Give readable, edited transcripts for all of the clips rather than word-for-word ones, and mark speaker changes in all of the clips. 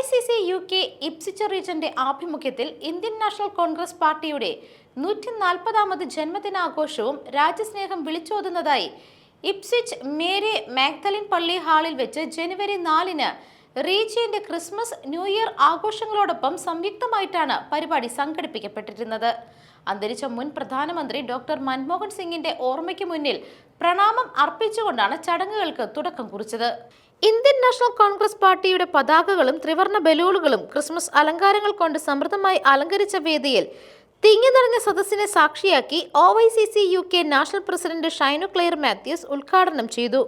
Speaker 1: OICC UK Ipswich റീജന്റെ ആഭിമുഖ്യത്തിൽ Indian national Congress പാർട്ടിയുടെ 140ാമത് ജന്മദിനാഘോഷവും രാജ്യസ്നേഹം വിളിച്ചോതുന്നതായി Ipswich Mary Magdalene പള്ളി ഹാളിൽ വെച്ച് ജനുവരി 4-ന് റീജിയന്റെ ക്രിസ്മസ് ന്യൂ ഇയർ ആഘോഷങ്ങളോടൊപ്പം സംയുക്തമായിട്ടാണ് പരിപാടി സംഘടിപ്പിക്കപ്പെട്ടിരുന്നത്. അന്തരിച്ച മുൻ പ്രധാനമന്ത്രി ഡോക്ടർ മൻമോഹൻ സിംഗിന്റെ ഓർമ്മയ്ക്ക് മുന്നിൽ പ്രണാമം അർപ്പിച്ചുകൊണ്ടാണ് ചടങ്ങുകൾക്ക് തുടക്കം കുറിച്ചത്. ഇന്ത്യൻ നാഷണൽ കോൺഗ്രസ് പാർട്ടിയുടെ പതാകകളും ത്രിവർണ്ണ ബലൂണുകളും ക്രിസ്മസ് അലങ്കാരങ്ങൾ കൊണ്ട് സമൃദ്ധമായി അലങ്കരിച്ച വേദിയിൽ തിങ്ങി നിറഞ്ഞ സദസ്സിനെ സാക്ഷിയാക്കി OICC UK national president Shynu Clare Mathews ഉദ്ഘാടനം ചെയ്തു.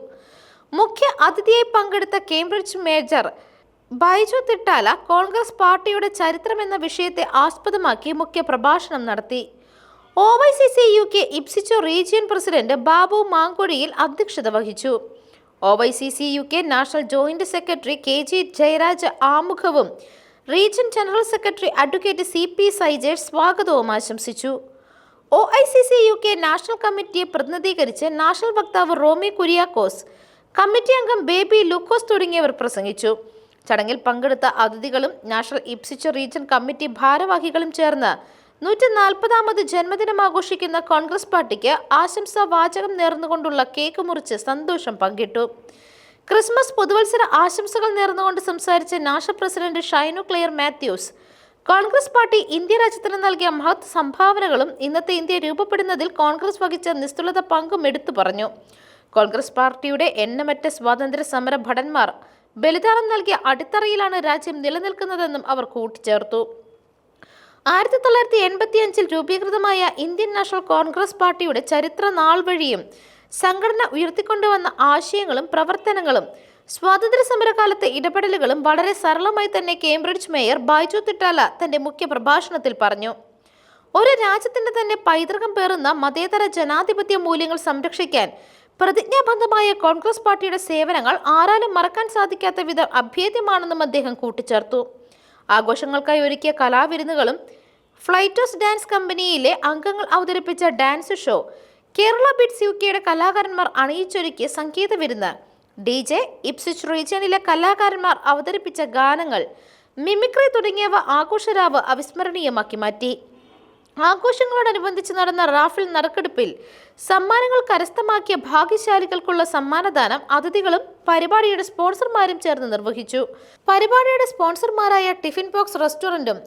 Speaker 1: മുഖ്യ അതിഥിയായി പങ്കെടുത്ത കേംബ്രിഡ്ജ് മേജർ ബൈജു തിട്ടാല കോൺഗ്രസ് പാർട്ടിയുടെ ചരിത്രം എന്ന വിഷയത്തെ ആസ്പദമാക്കി മുഖ്യ പ്രഭാഷണം നടത്തി. OICC UK Ipswich region president Babu Mankuzhiyil അധ്യക്ഷത വഹിച്ചു. OICC UK national joint secretary KG Jayaraj ആമുഖവും region general secretary advocate CP Saijesh സ്വാഗതവും ആശംസിച്ചു. OICC UK നാഷണൽ കമ്മിറ്റിയെ പ്രതിനിധീകരിച്ച് നാഷണൽ വക്താവ് റോമി കുര്യാക്കോസ്, കമ്മിറ്റി അംഗം ബേബി ലൂക്കോസ് തുടങ്ങിയവർ പ്രസംഗിച്ചു. ചടങ്ങിൽ പങ്കെടുത്ത അതിഥികളും നാഷണൽ ഇപ്സിച്ച് റീജിയൻ കമ്മിറ്റി ഭാരവാഹികളും ചേർന്ന് 140ാമത് ജന്മദിനം ആഘോഷിക്കുന്ന കോൺഗ്രസ് പാർട്ടിക്ക് ആശംസാ വാചകം നേർന്നുകൊണ്ടുള്ള കേക്ക് മുറിച്ച് സന്തോഷം പങ്കിട്ടു. ക്രിസ്മസ് പുതുവത്സര ആശംസകൾ നേർന്നുകൊണ്ട് സംസാരിച്ച national president Shynu Clare Mathews Congress party India രാജ്യത്തിന് നൽകിയ മഹത് സംഭാവനകളും ഇന്നത്തെ ഇന്ത്യ രൂപപ്പെടുന്നതിൽ കോൺഗ്രസ് വഹിച്ച നിസ്തുലത പങ്കും എടുത്തു പറഞ്ഞു. കോൺഗ്രസ് പാർട്ടിയുടെ എണ്ണമറ്റ സ്വാതന്ത്ര്യ സമര ഭടന്മാർ ബലിദാനം നൽകിയ അടിത്തറയിലാണ് രാജ്യം നിലനിൽക്കുന്നതെന്നും അവർ കൂട്ടിച്ചേർത്തു. 1985 രൂപീകൃതമായ ഇന്ത്യൻ നാഷണൽ കോൺഗ്രസ് പാർട്ടിയുടെ ചരിത്ര നാൾ വഴിയും സംഘടന ഉയർത്തിക്കൊണ്ടുവന്ന ആശയങ്ങളും പ്രവർത്തനങ്ങളും സ്വാതന്ത്ര്യ സമരകാലത്തെ ഇടപെടലുകളും വളരെ സരളമായി തന്നെ കേംബ്രിഡ്ജ് മേയർ ബൈജു തിട്ടാല തന്റെ മുഖ്യ പ്രഭാഷണത്തിൽ പറഞ്ഞു. ഒരു രാജ്യത്തിന്റെ തന്നെ പൈതൃകം പേറുന്ന മതേതര ജനാധിപത്യ മൂല്യങ്ങൾ സംരക്ഷിക്കാൻ പ്രതിജ്ഞാബദ്ധമായ കോൺഗ്രസ് പാർട്ടിയുടെ സേവനങ്ങൾ ആരാലും മറക്കാൻ സാധിക്കാത്ത വിധം അഭേദ്യമാണെന്നും അദ്ദേഹം കൂട്ടിച്ചേർത്തു. ആഘോഷങ്ങൾക്കായി ഒരുക്കിയ കലാവിരുന്നുകളും ഫ്ലൈറ്റോസ് ഡാൻസ് കമ്പനിയിലെ അംഗങ്ങൾ അവതരിപ്പിച്ച ഡാൻസ് ഷോ, കേരള ബീറ്റ്സ് UKയുടെ കലാകാരന്മാർ അണിയിച്ചൊരുക്കിയ സംഗീത വിരുന്ന്, DJ, ഇപ്സിച്ച് റീജിയനിലെ കലാകാരന്മാർ അവതരിപ്പിച്ച ഗാനങ്ങൾ, മിമിക്രി തുടങ്ങിയവ ആഘോഷരാവ് അവിസ്മരണീയമാക്കി മാറ്റി. ആഘോഷങ്ങളോടനുബന്ധിച്ച് നടന്ന റാഫിൽ നറുക്കെടുപ്പിൽ സമ്മാനങ്ങൾ കരസ്ഥമാക്കിയ ഭാഗ്യശാലികൾക്കുള്ള സമ്മാനദാനം അതിഥികളും പരിപാടിയുടെ സ്പോൺസർമാരും ചേർന്ന് നിർവഹിച്ചു. പരിപാടിയുടെ സ്പോൺസർമാരായ ടിഫിൻ ബോക്സ് റെസ്റ്റോറന്റും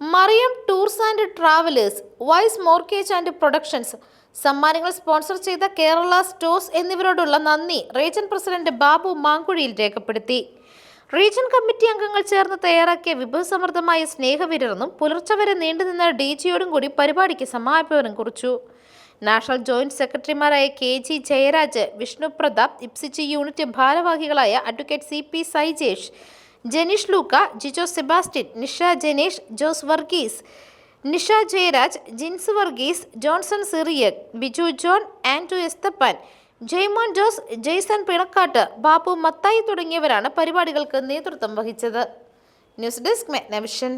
Speaker 1: Mariam tours and travellers, wise mortgage and productions, സമ്മാനങ്ങൾ സ്പോൺസർ ചെയ്ത കേരള സ്റ്റോഴ്സ് എന്നിവരോടുള്ള നന്ദി റീജിയൻ പ്രസിഡന്റ് ബാബു മാങ്കുഴിയിൽ രേഖപ്പെടുത്തി. റീജിയൻ കമ്മിറ്റി അംഗങ്ങൾ ചേർന്ന് തയ്യാറാക്കിയ വിഭവസമൃദ്ധമായ സ്നേഹവിരുന്നും പുലർച്ചെ വരെ നീണ്ടുനിന്ന DJയോടും കൂടി പരിപാടിക്ക് സമാപനം കുറിച്ചു. നാഷണൽ ജോയിന്റ് സെക്രട്ടറിമാരായ KG Jayaraj, Vishnu Prathap, Ipswich unit ഭാരവാഹികളായ advocate CP Saijesh, Janeesh Luka, Jijo Sebastian, Nisha Janesh, Jose Varghese, Nisha Jayaraj, Jins Varghese, Johnson Cyriac, Biju John, Andrew Esthappan, Jaimon Jose, Jaison Pinakkattu, Babu Mathai തുടങ്ങിയവരാണ് പരിപാടികൾക്ക് നേതൃത്വം വഹിച്ചത്. News desk മെഗ്നവിഷൻ.